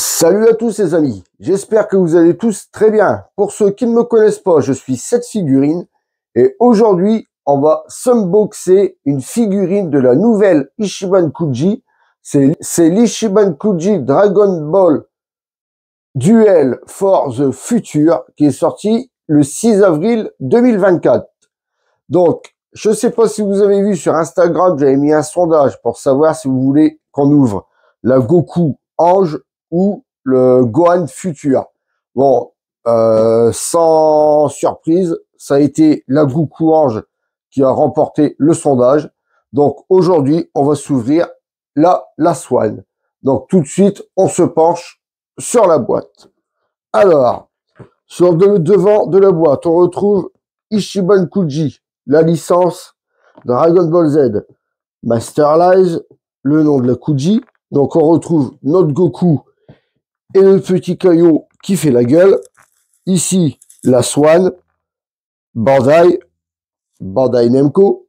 Salut à tous les amis, j'espère que vous allez tous très bien. Pour ceux qui ne me connaissent pas, je suis cette figurine et aujourd'hui on va s'unboxer une figurine de la nouvelle Ichiban Kuji. C'est l'Ichiban Kuji Dragon Ball Duel for the Future qui est sorti le 6 avril 2024. Donc, je ne sais pas si vous avez vu sur Instagram, j'avais mis un sondage pour savoir si vous voulez qu'on ouvre la Goku Ange ou le Gohan Futur. Bon, sans surprise, ça a été la Goku Ange qui a remporté le sondage. Donc aujourd'hui, on va s'ouvrir la Swan. Donc tout de suite, on se penche sur la boîte. Alors, sur le devant de la boîte, on retrouve Ichiban Kuji, la licence Dragon Ball Z, Masterlize, le nom de la Kuji. Donc on retrouve notre Goku et le petit caillou qui fait la gueule. Ici, la Swan, Bandai Namco.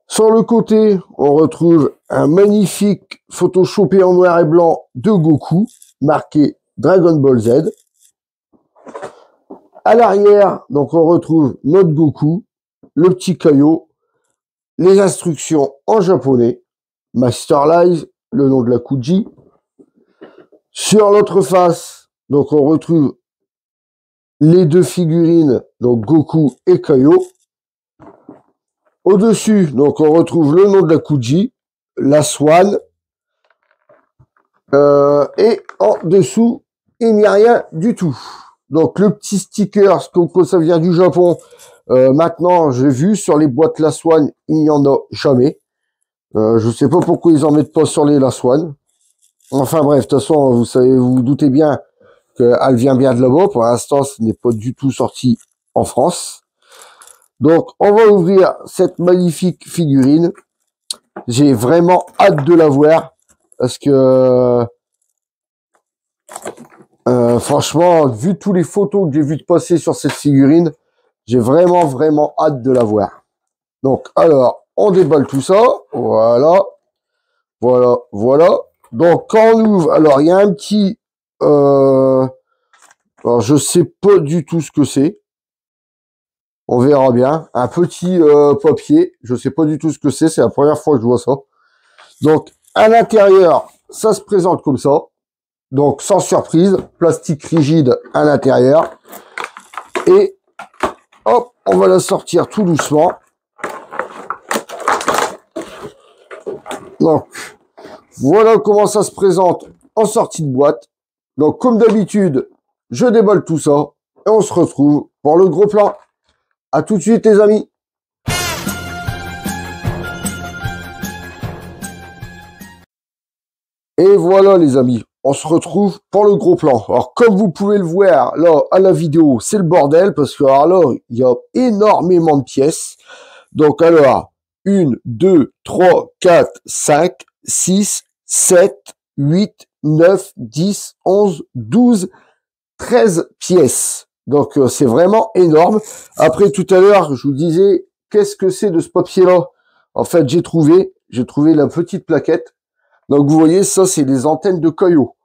Sur le côté, on retrouve un magnifique photoshopé en noir et blanc de Goku, marqué Dragon Ball Z. À l'arrière, donc on retrouve notre Goku, le petit caillou, les instructions en japonais, Masterlize, le nom de la Kuji. Sur l'autre face, donc on retrouve les deux figurines, donc Goku et Kaio. Au-dessus, donc on retrouve le nom de la Kuji, la Swan. Et en dessous, il n'y a rien du tout. Donc le petit sticker, comme ça vient du Japon, maintenant j'ai vu sur les boîtes La Swan, il n'y en a jamais. Je sais pas pourquoi ils en mettent pas sur les La Swan. Enfin bref, de toute façon, vous savez, vous vous doutez bien qu'elle vient bien de là-bas. Pour l'instant, ce n'est pas du tout sorti en France. Donc, on va ouvrir cette magnifique figurine. J'ai vraiment hâte de la voir parce que franchement, vu tous les photos que j'ai vues de passer sur cette figurine, j'ai vraiment hâte de la voir. Donc, alors, on déballe tout ça. Voilà. Donc, quand on ouvre, alors, il y a un petit... alors, je sais pas du tout ce que c'est. On verra bien. Un petit papier. Je sais pas du tout ce que c'est. C'est la première fois que je vois ça. Donc, à l'intérieur, ça se présente comme ça. Donc, sans surprise. Plastique rigide à l'intérieur. Et, hop, on va la sortir tout doucement. Donc, voilà comment ça se présente en sortie de boîte. Donc, comme d'habitude, je déballe tout ça. Et on se retrouve pour le gros plan. À tout de suite, les amis. Et voilà, les amis. On se retrouve pour le gros plan. Alors, comme vous pouvez le voir, là, à la vidéo, c'est le bordel. Parce que, alors là, il y a énormément de pièces. Donc, alors, 1, 2, 3, 4, 5, 6, 7, 8, 9, 10, 11, 12, 13 pièces. Donc, c'est vraiment énorme. Après, tout à l'heure, je vous disais, qu'est-ce que c'est de ce papier-là? En fait, j'ai trouvé la petite plaquette. Donc, vous voyez, ça, c'est les antennes de Kaio.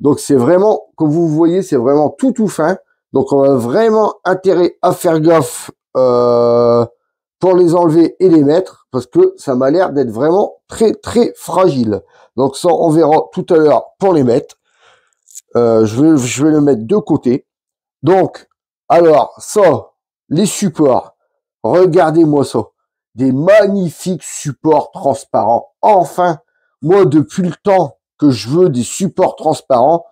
Donc, c'est vraiment, comme vous voyez, c'est vraiment tout fin. Donc, on a vraiment intérêt à faire gaffe pour les enlever et les mettre, parce que ça m'a l'air d'être vraiment très fragile. Donc, ça, on verra tout à l'heure pour les mettre. Je vais le mettre de côté. Donc, alors, ça, les supports, regardez-moi ça. Des magnifiques supports transparents. Enfin, moi, depuis le temps que je veux des supports transparents,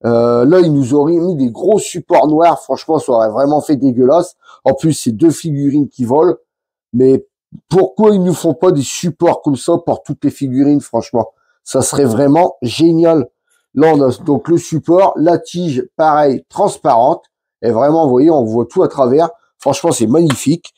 là, ils nous auraient mis des gros supports noirs. Franchement, ça aurait vraiment fait dégueulasse. En plus, c'est deux figurines qui volent. Mais pourquoi ils ne font pas des supports comme ça pour toutes les figurines, franchement? Ça serait vraiment génial. Là, on a donc le support, la tige, pareil, transparente. Et vraiment, vous voyez, on voit tout à travers. Franchement, c'est magnifique.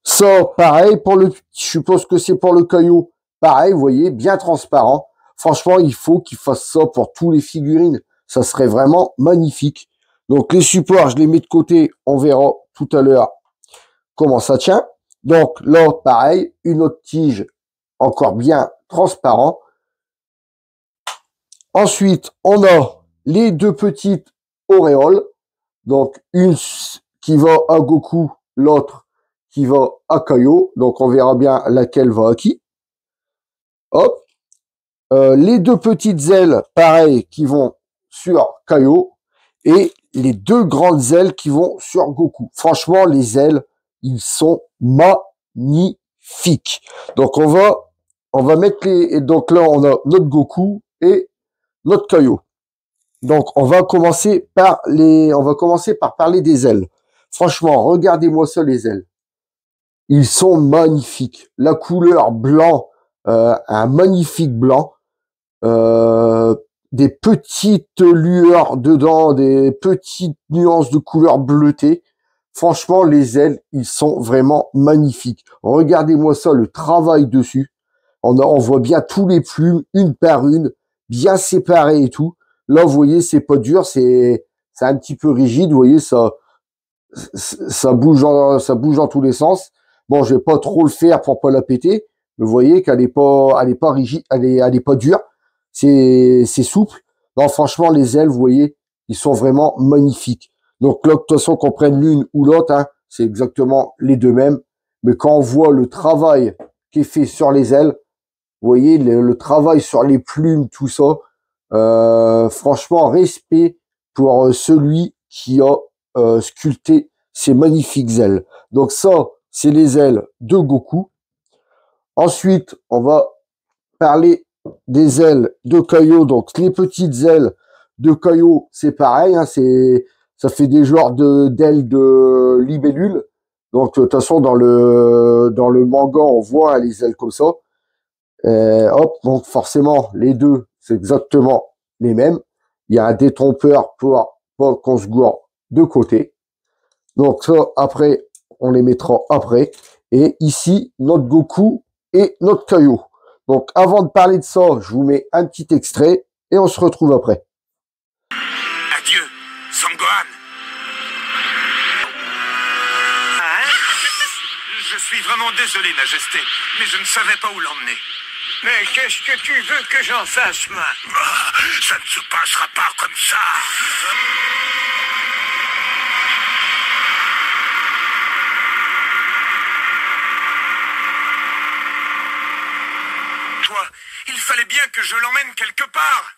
Ça, pareil, je suppose que c'est pour le caillou. Pareil, vous voyez, bien transparent. Franchement, il faut qu'ils fassent ça pour tous les figurines. Ça serait vraiment magnifique. Donc, les supports, je les mets de côté. On verra tout à l'heure comment ça tient. Donc, là, pareil, une autre tige encore bien transparent. Ensuite, on a les deux petites auréoles. Donc, une qui va à Goku, l'autre qui va à Kaio. Donc, on verra bien laquelle va à qui. Hop. Les deux petites ailes, pareil, qui vont sur Kaio. Et les deux grandes ailes qui vont sur Goku. Franchement, les ailes, ils sont magnifiques. Donc, on va mettre les... Donc là, on a notre Goku et notre Kaio. Donc, on va commencer par parler des ailes. Franchement, regardez-moi ça, les ailes. Ils sont magnifiques. La couleur blanc, un magnifique blanc. Des petites lueurs dedans, des petites nuances de couleur bleutée. Franchement, les ailes, ils sont vraiment magnifiques. Regardez-moi ça, le travail dessus. On voit bien tous les plumes, une par une, bien séparées et tout. Là, vous voyez, c'est pas dur, c'est un petit peu rigide. Vous voyez, ça bouge dans tous les sens. Bon, je vais pas trop le faire pour pas la péter. Mais vous voyez qu'elle est pas rigide, elle est pas dure. C'est souple. Non, franchement, les ailes, vous voyez, ils sont vraiment magnifiques. Donc là, de toute façon, qu'on prenne l'une ou l'autre, hein, c'est exactement les deux mêmes. Mais quand on voit le travail qui est fait sur les ailes, vous voyez, le travail sur les plumes, tout ça, franchement, respect pour celui qui a sculpté ces magnifiques ailes. Donc ça, c'est les ailes de Goku. Ensuite, on va parler des ailes de Kaio. Donc les petites ailes de Kaio, c'est pareil, hein, ça fait des genres d'ailes de libellule. Donc de toute façon, dans le manga, on voit, hein, les ailes comme ça. Hop, donc forcément, les deux, c'est exactement les mêmes. Il y a un détrompeur pour pas qu'on se gourde de côté. Donc ça, après, on les mettra après. Et ici, notre Goku et notre Kaio. Donc avant de parler de ça, je vous mets un petit extrait et on se retrouve après. Adieu, Sangohan. Je suis vraiment désolé, Majesté, mais je ne savais pas où l'emmener. Mais qu'est-ce que tu veux que j'en fasse, moi? Ça ne se passera pas comme ça. Toi, il fallait bien que je l'emmène quelque part.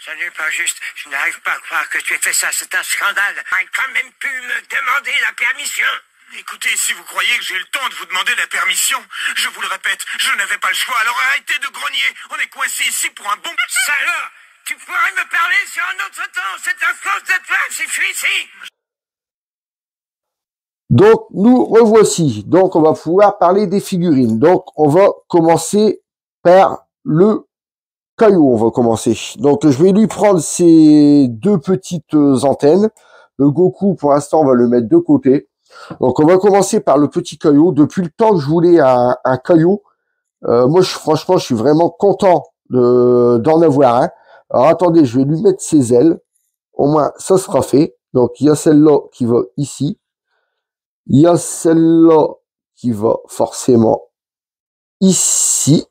Ça n'est pas juste. Je n'arrive pas à croire que tu aies fait ça. C'est un scandale. Tu as quand même pu me demander la permission. Écoutez, si vous croyez que j'ai le temps de vous demander la permission, je vous le répète, je n'avais pas le choix, alors arrêtez de grogner. On est coincé ici pour un bon... Salaud! Tu pourrais me parler sur un autre temps. C'est à cause de toi si je suis ici. Donc, nous revoici. Donc, on va pouvoir parler des figurines. Donc, on va commencer par le Kaio. On va commencer. Donc, je vais lui prendre ces deux petites antennes. Le Goku, pour l'instant, on va le mettre de côté. Donc, on va commencer par le petit Kaio. Depuis le temps que je voulais un Kaio, moi, franchement, je suis vraiment content d'en avoir un. Alors, attendez, je vais lui mettre ses ailes. Au moins, ça sera fait. Donc, il y a celle-là qui va ici. Il y a celle-là qui va forcément ici.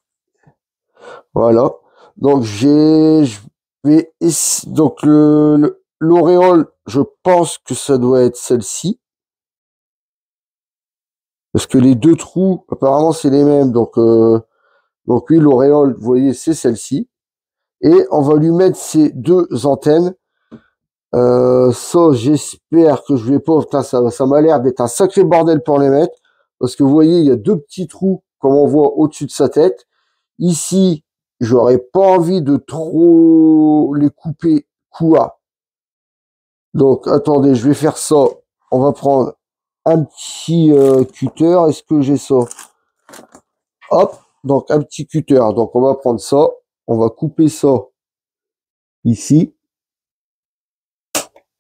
Voilà. Donc, donc, l'auréole, je pense que ça doit être celle-ci. Parce que les deux trous, apparemment, c'est les mêmes. Donc oui, l'auréole, vous voyez, c'est celle-ci. Et on va lui mettre ces deux antennes. Ça, j'espère que je vais pas... Putain, ça m'a l'air d'être un sacré bordel pour les mettre. Parce que vous voyez, il y a deux petits trous, comme on voit au-dessus de sa tête. Ici, j'aurais pas envie de trop les couper quoi. Donc, attendez, je vais faire ça. On va prendre un petit cutter. Est-ce que j'ai ça? Hop, donc un petit cutter. Donc, on va prendre ça. On va couper ça ici.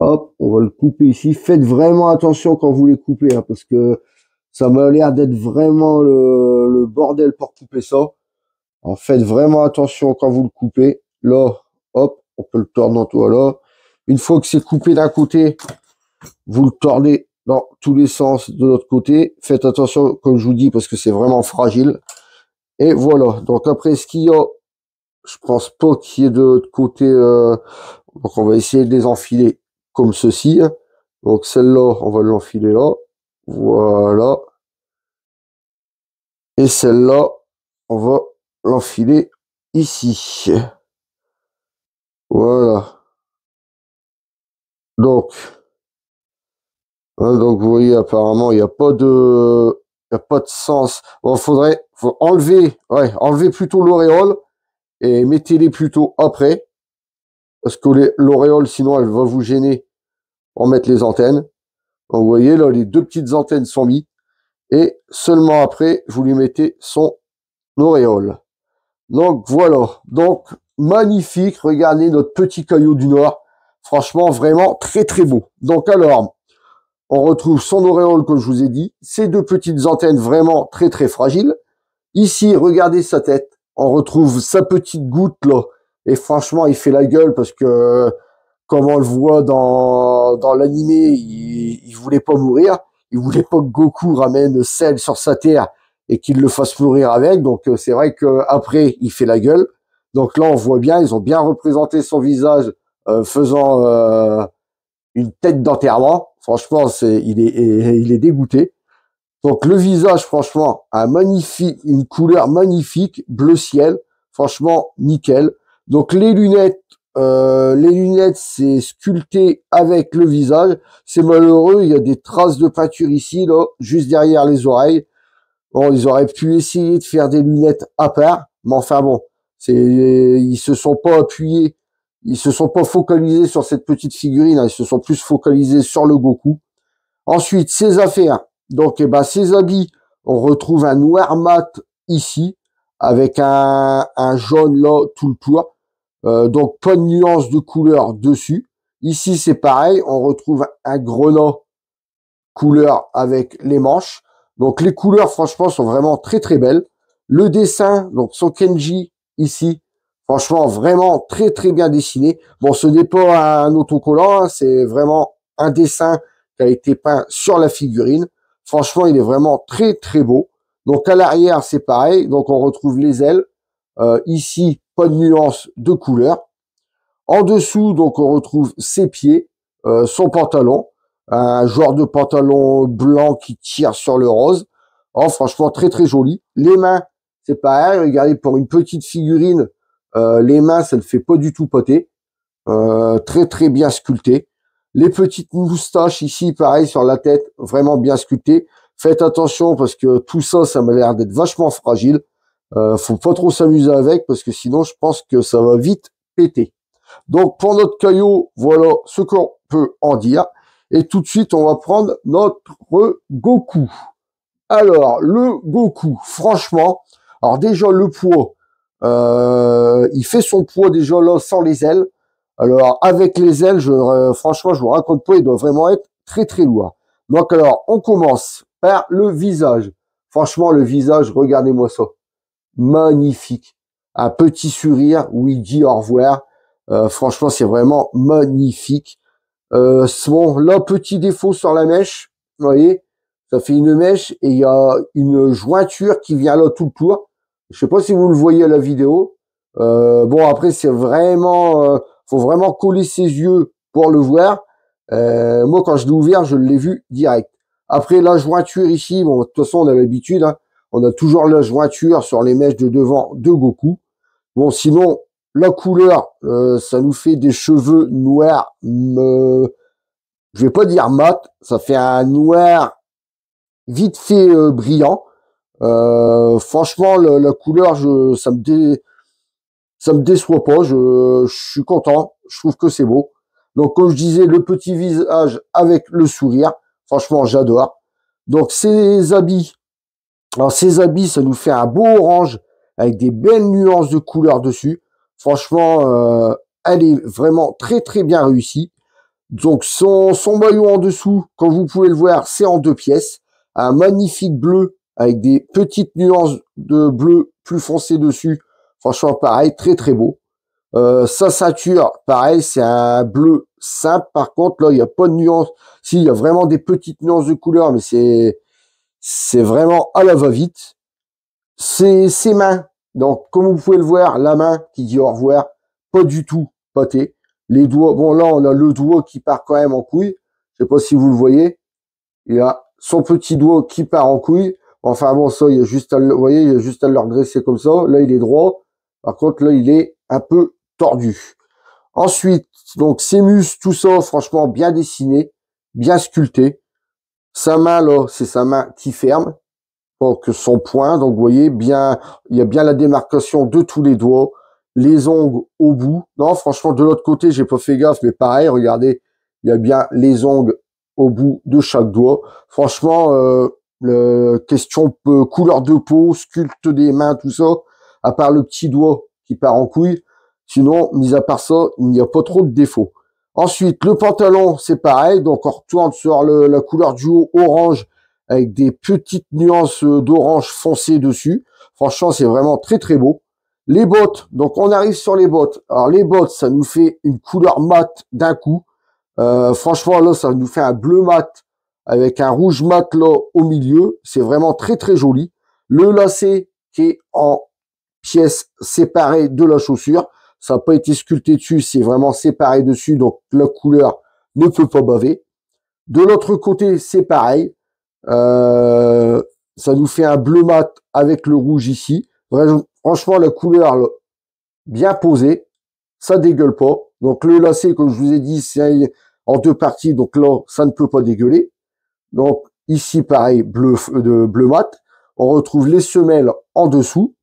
Hop, on va le couper ici. Faites vraiment attention quand vous les coupez, hein, parce que ça m'a l'air d'être vraiment le bordel pour couper ça. Alors, faites vraiment attention quand vous le coupez. Là, hop, on peut le tordre dans tout là. Une fois que c'est coupé d'un côté, vous le tordez dans tous les sens de l'autre côté. Faites attention, comme je vous dis, parce que c'est vraiment fragile. Et voilà. Donc après, ce qu'il y a Je pense pas qu'il y ait de l'autre côté. Donc on va essayer de les enfiler comme ceci. Donc celle-là, on va l'enfiler là. Voilà. Et celle-là, on va l'enfiler ici. Voilà. Donc, hein, donc vous voyez, apparemment, il n'y a pas de sens. Bon, faut enlever, enlever plutôt l'auréole et mettez-les plutôt après. Parce que l'auréole, sinon, elle va vous gêner pour mettre les antennes. Donc, vous voyez, là, les deux petites antennes sont mises. Et seulement après, vous lui mettez son auréole. Donc, voilà. Donc, magnifique. Regardez notre petit caillou du Nord. Franchement, vraiment très, très beau. Donc, alors, on retrouve son auréole, comme je vous ai dit. Ces deux petites antennes vraiment très, très fragiles. Ici, regardez sa tête. On retrouve sa petite goutte, là. Et franchement, il fait la gueule parce que, comme on le voit dans l'animé, il voulait pas mourir. Il voulait pas que Goku ramène Cell sur sa terre et qu'il le fasse mourir avec. Donc, c'est vrai que après, il fait la gueule. Donc là, on voit bien, ils ont bien représenté son visage faisant une tête d'enterrement. Franchement, il est dégoûté. Donc le visage, franchement, une couleur magnifique, bleu ciel, franchement nickel. Donc les lunettes, c'est sculpté avec le visage. C'est malheureux, il y a des traces de peinture ici, là, juste derrière les oreilles. Bon, ils auraient pu essayer de faire des lunettes à part, mais enfin bon, ils se sont pas appuyés, ils se sont pas focalisés sur cette petite figurine, hein, ils se sont plus focalisés sur le Goku. Ensuite, ses affaires. Donc, ses habits, on retrouve un noir mat ici, avec un jaune là tout le tour. Donc, pas de nuance de couleur dessus. Ici, c'est pareil, on retrouve un grenat couleur avec les manches. Donc, les couleurs, franchement, sont vraiment très, très belles. Le dessin, donc son Kenji ici, franchement, vraiment très, très bien dessiné. Bon, ce n'est pas un autocollant, hein, c'est vraiment un dessin qui a été peint sur la figurine. Franchement, il est vraiment très, très beau. Donc, à l'arrière, c'est pareil. Donc, on retrouve les ailes. Ici, pas de nuance de couleur. En dessous, donc, on retrouve ses pieds, son pantalon. Un genre de pantalon blanc qui tire sur le rose. Oh, franchement, très, très joli. Les mains, c'est pareil. Regardez, pour une petite figurine, les mains, ça ne fait pas du tout poter. Très, très bien sculpté. Les petites moustaches ici, pareil, sur la tête, vraiment bien sculptées. Faites attention parce que tout ça, ça m'a l'air d'être vachement fragile. Faut pas trop s'amuser avec parce que sinon, je pense que ça va vite péter. Donc, pour notre caillot, voilà ce qu'on peut en dire. Et tout de suite, on va prendre notre Goku. Alors, le Goku, franchement, alors déjà, le poids, il fait son poids déjà là sans les ailes. Alors, avec les ailes, franchement, je vous raconte pas, il doit vraiment être très, très lourd. Donc, alors, on commence par le visage. Franchement, le visage, regardez-moi ça. Magnifique. Un petit sourire où il dit au revoir. Franchement, c'est vraiment magnifique. Bon, là, petit défaut sur la mèche. Vous voyez, ça fait une mèche et il y a une jointure qui vient là tout le tour. Je sais pas si vous le voyez à la vidéo. Bon, après, c'est vraiment... faut vraiment coller ses yeux pour le voir. Moi, quand je l'ai ouvert, je l'ai vu direct. Après, la jointure ici, bon, de toute façon, on a l'habitude. Hein, on a toujours la jointure sur les mèches de devant de Goku. Bon, sinon, la couleur, ça nous fait des cheveux noirs. Je vais pas dire mat, ça fait un noir vite fait brillant. Franchement, la couleur, ça me déçoit pas. Je suis content. Je trouve que c'est beau. Donc, comme je disais, le petit visage avec le sourire. Franchement, j'adore. Donc, ces habits. Alors, ces habits, ça nous fait un beau orange avec des belles nuances de couleurs dessus. Franchement, elle est vraiment très, très bien réussie. Donc, son maillot en dessous, comme vous pouvez le voir, c'est en 2 pièces. Un magnifique bleu avec des petites nuances de bleu plus foncé dessus. Franchement, pareil, très, très beau. Sa ceinture, pareil, c'est un bleu simple. Par contre, là, il n'y a pas de nuance. Si, il y a vraiment des petites nuances de couleur, mais c'est vraiment à la va-vite. Ses mains, Donc, comme vous pouvez le voir, la main qui dit au revoir, pas du tout pâté. Les doigts, bon là, on a le doigt qui part quand même en couille. Je sais pas si vous le voyez. Il a son petit doigt qui part en couille. Enfin bon, ça, il y a juste à le, vous voyez, il y a juste à le redresser comme ça. Là, il est droit. Par contre, là, il est un peu tordu. Ensuite, donc, ses muscles, tout ça, franchement, bien dessiné, bien sculpté. Sa main, là, c'est sa main qui ferme. Donc, son poing. Donc, vous voyez, bien, il y a bien la démarcation de tous les doigts. Les ongles au bout. Non, franchement, de l'autre côté, j'ai pas fait gaffe, mais pareil, regardez, il y a bien les ongles au bout de chaque doigt. Franchement, question couleur de peau, sculpte des mains, tout ça, à part le petit doigt qui part en couille. Sinon, mis à part ça, il n'y a pas trop de défauts. Ensuite, le pantalon, c'est pareil. Donc, on retourne sur la couleur du haut orange avec des petites nuances d'orange foncé dessus. Franchement, c'est vraiment très, très beau. Les bottes, donc on arrive sur les bottes. Alors, les bottes, ça nous fait une couleur mat d'un coup. Franchement, là, ça nous fait un bleu mat avec un rouge mat là au milieu. C'est vraiment très, très joli. Le lacet qui est en pièces séparées de la chaussure. Ça n'a pas été sculpté dessus, c'est vraiment séparé dessus, donc la couleur ne peut pas baver. De l'autre côté, c'est pareil. Ça nous fait un bleu mat avec le rouge ici. Franchement, la couleur là, bien posée, ça dégueule pas. Donc le lacet, comme je vous ai dit, c'est en deux parties, donc là, ça ne peut pas dégueuler. Donc ici, pareil, bleu mat. On retrouve les semelles en dessous.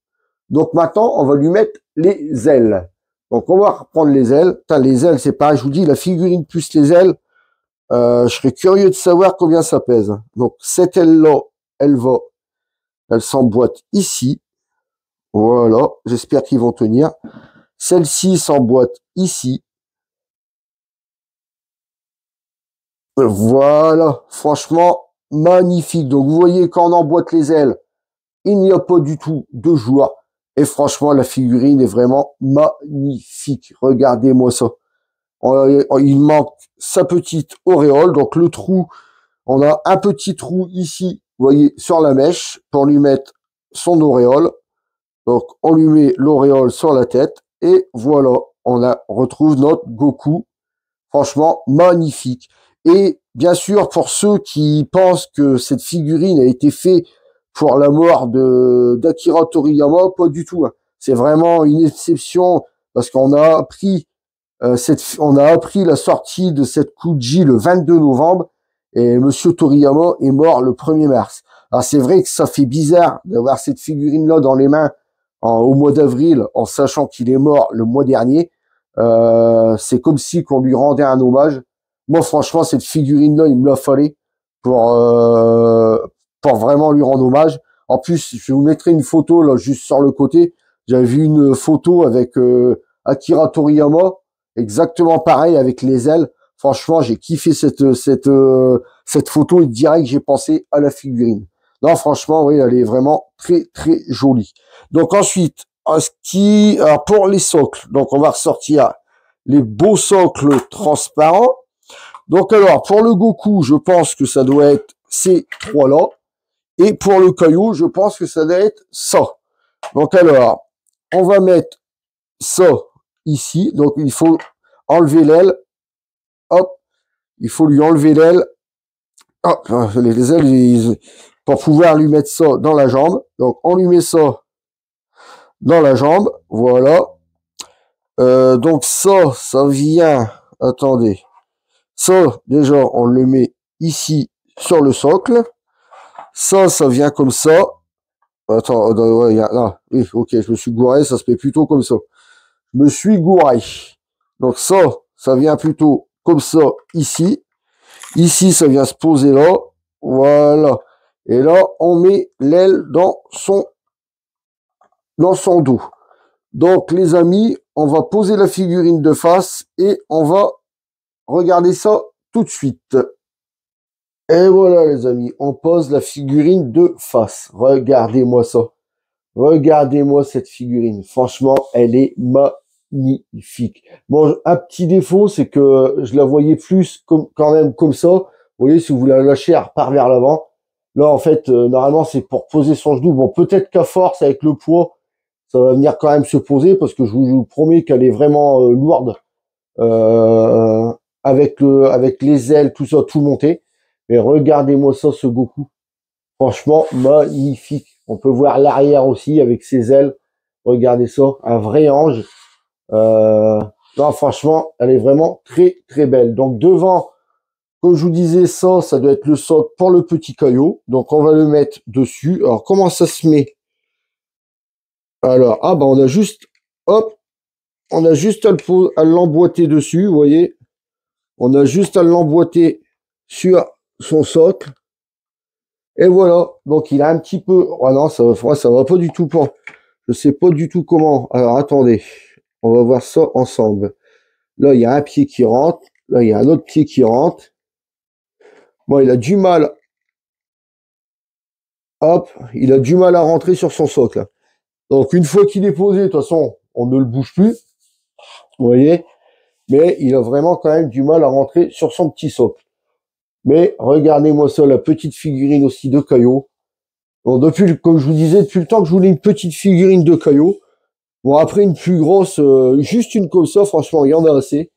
Donc maintenant, on va lui mettre les ailes. Donc on va reprendre les ailes. Putain, les ailes, c'est pareil, je vous dis, la figurine plus les ailes, je serais curieux de savoir combien ça pèse. Donc cette aile-là, elle s'emboîte ici. Voilà, j'espère qu'ils vont tenir. Celle-ci s'emboîte ici. Voilà, franchement, magnifique. Donc vous voyez, quand on emboîte les ailes, il n'y a pas du tout de joie. Et franchement, la figurine est vraiment magnifique. Regardez-moi ça. Il manque sa petite auréole. Donc le trou, on a un petit trou ici, vous voyez, sur la mèche, pour lui mettre son auréole. Donc on lui met l'auréole sur la tête. Et voilà, on retrouve notre Goku. Franchement, magnifique. Et bien sûr, pour ceux qui pensent que cette figurine a été faite pour la mort d'Akira Toriyama, pas du tout. C'est vraiment une exception parce qu'on a appris la sortie de cette Kuji le 22 novembre et Monsieur Toriyama est mort le 1er mars. Alors c'est vrai que ça fait bizarre d'avoir cette figurine là dans les mains au mois d'avril en sachant qu'il est mort le mois dernier. C'est comme si qu'on lui rendait un hommage. Moi franchement cette figurine là il me l'a fallu pour vraiment lui rendre hommage. En plus, je vous mettrai une photo là juste sur le côté. J'avais vu une photo avec Akira Toriyama, exactement pareil avec les ailes. Franchement, j'ai kiffé cette photo et direct j'ai pensé à la figurine. Non, franchement, oui, elle est vraiment très très jolie. Donc ensuite, alors pour les socles, donc on va ressortir les beaux socles transparents. Donc alors, pour le Goku, je pense que ça doit être ces trois-là. Et pour le caillou, je pense que ça doit être ça. Donc alors, on va mettre ça ici. Donc il faut enlever l'aile. Hop, il faut lui enlever l'aile. Hop, les ailes, pour pouvoir lui mettre ça dans la jambe. Donc on lui met ça dans la jambe. Voilà. Donc ça vient... Attendez. Ça, déjà, on le met ici sur le socle. Ça vient comme ça. Attends, ouais, là, oui, ok, je me suis gouré, ça se fait plutôt comme ça. Je me suis gouré. Donc ça vient plutôt comme ça ici. Ici, ça vient se poser là. Voilà. Et là, on met l'aile dans son dos. Donc, les amis, on va poser la figurine de face et on va regarder ça tout de suite. Et voilà les amis, on pose la figurine de face. Regardez-moi ça. Regardez-moi cette figurine. Franchement, elle est magnifique. Bon, un petit défaut, c'est que je la voyais plus quand même comme ça. Vous voyez, si vous la lâchez, elle repart vers l'avant. Là, en fait, normalement, c'est pour poser son genou. Bon, peut-être qu'à force, avec le poids, ça va venir quand même se poser parce que je vous promets qu'elle est vraiment lourde avec les ailes, tout ça, tout monté. Mais regardez-moi ça, ce Goku. Franchement, magnifique. On peut voir l'arrière aussi avec ses ailes. Regardez ça, un vrai ange. Non, franchement, elle est vraiment très très belle. Donc devant, comme je vous disais, ça doit être le socle pour le petit caillot. Donc on va le mettre dessus. Alors comment ça se met? Alors, on a juste, hop, on a juste à l'emboîter dessus, vous voyez. On a juste à l'emboîter sur son socle. Et voilà. Donc il a un petit peu, oh non, ça va pas du tout pour, je sais pas du tout comment. Alors attendez, on va voir ça ensemble. Là, il y a un pied qui rentre. Là, il y a un autre pied qui rentre. Bon, il a du mal. Hop, il a du mal à rentrer sur son socle. Donc, une fois qu'il est posé, de toute façon, on ne le bouge plus. Vous voyez? Mais il a vraiment quand même du mal à rentrer sur son petit socle. Mais regardez-moi ça, la petite figurine aussi de Kaio. Bon, comme je vous disais, depuis le temps que je voulais une petite figurine de Kaio. Bon, après une plus grosse, juste une comme ça, franchement, il y en a assez.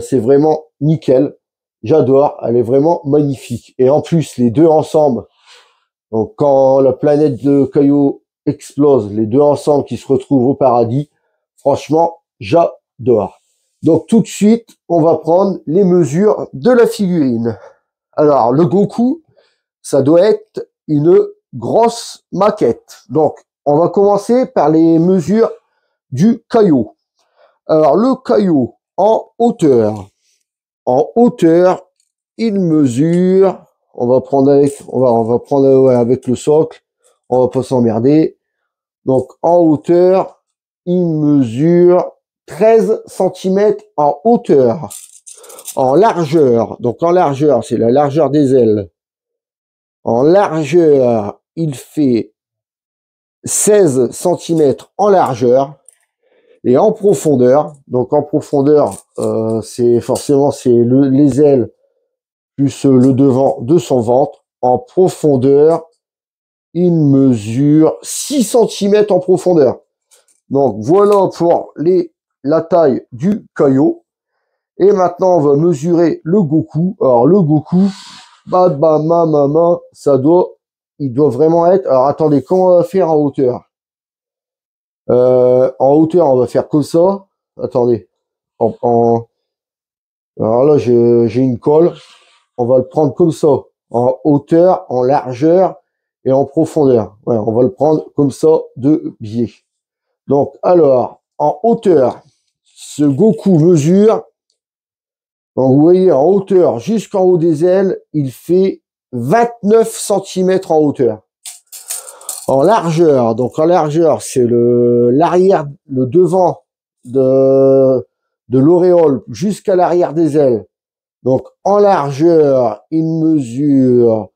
C'est vraiment nickel. J'adore, elle est vraiment magnifique. Et en plus, les deux ensemble, donc quand la planète de Kaio explose, les deux ensemble qui se retrouvent au paradis, franchement, j'adore. Donc tout de suite, on va prendre les mesures de la figurine. Alors, le Goku, ça doit être une grosse maquette. Donc, on va commencer par les mesures du Kaio. Alors, le Kaio, en hauteur, il mesure, on va prendre avec le socle, on va pas s'emmerder. Donc, en hauteur, il mesure 13 cm en hauteur. En largeur, donc en largeur, c'est la largeur des ailes. En largeur, il fait 16 cm en largeur. Et en profondeur, donc en profondeur, c'est les ailes plus le devant de son ventre. En profondeur, il mesure 6 cm en profondeur. Donc voilà pour la taille du Kaio. Et maintenant, on va mesurer le Goku. Alors le Goku, il doit vraiment être. Alors attendez, comment on va faire en hauteur? En hauteur, on va faire comme ça. Attendez. Alors là, j'ai une colle. On va le prendre comme ça. En hauteur, en largeur et en profondeur. Ouais, on va le prendre comme ça de biais. Donc, alors, en hauteur, ce Goku mesure. Donc, vous voyez, en hauteur, jusqu'en haut des ailes, il fait 29 cm en hauteur. En largeur, donc en largeur, c'est l'arrière, le devant de l'auréole jusqu'à l'arrière des ailes. Donc en largeur, il mesure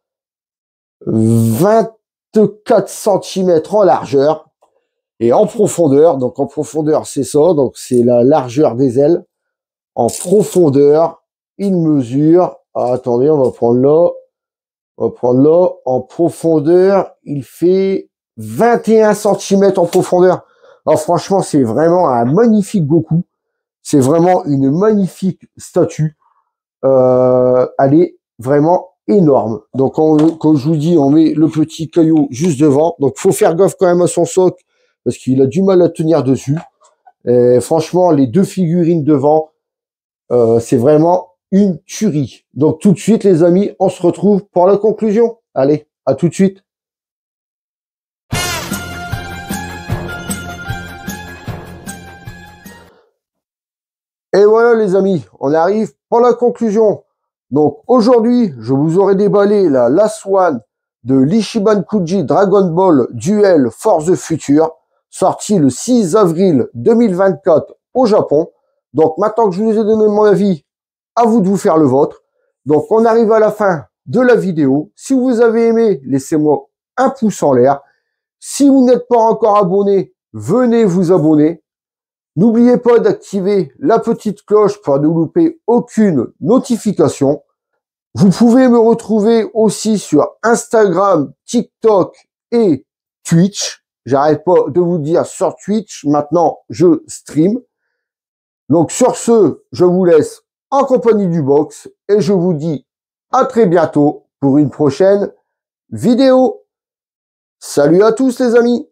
24 cm en largeur. Et en profondeur, donc en profondeur, c'est ça, donc c'est la largeur des ailes. En profondeur, il mesure, attendez, on va prendre là. En profondeur, il fait 21 cm en profondeur. Alors franchement, c'est vraiment un magnifique Goku. C'est vraiment une magnifique statue. Elle est vraiment énorme. Donc, comme je vous dis, on met le petit Kaio juste devant. Donc, faut faire gaffe quand même à son socle parce qu'il a du mal à tenir dessus. Et franchement, les deux figurines devant, c'est vraiment une tuerie. Donc tout de suite les amis, on se retrouve pour la conclusion. Allez, à tout de suite. Et voilà les amis, on arrive pour la conclusion. Donc aujourd'hui, je vous aurai déballé la Last One de l'Ichiban Kuji Dragon Ball Duel Force Future, sorti le 6 avril 2024 au Japon. Donc maintenant que je vous ai donné mon avis, à vous de vous faire le vôtre. Donc, on arrive à la fin de la vidéo. Si vous avez aimé, laissez-moi un pouce en l'air. Si vous n'êtes pas encore abonné, venez vous abonner. N'oubliez pas d'activer la petite cloche pour ne louper aucune notification. Vous pouvez me retrouver aussi sur Instagram, TikTok et Twitch. j'arrête pas de vous dire sur Twitch, maintenant je stream. Donc sur ce, je vous laisse en compagnie du box et je vous dis à très bientôt pour une prochaine vidéo. Salut à tous les amis!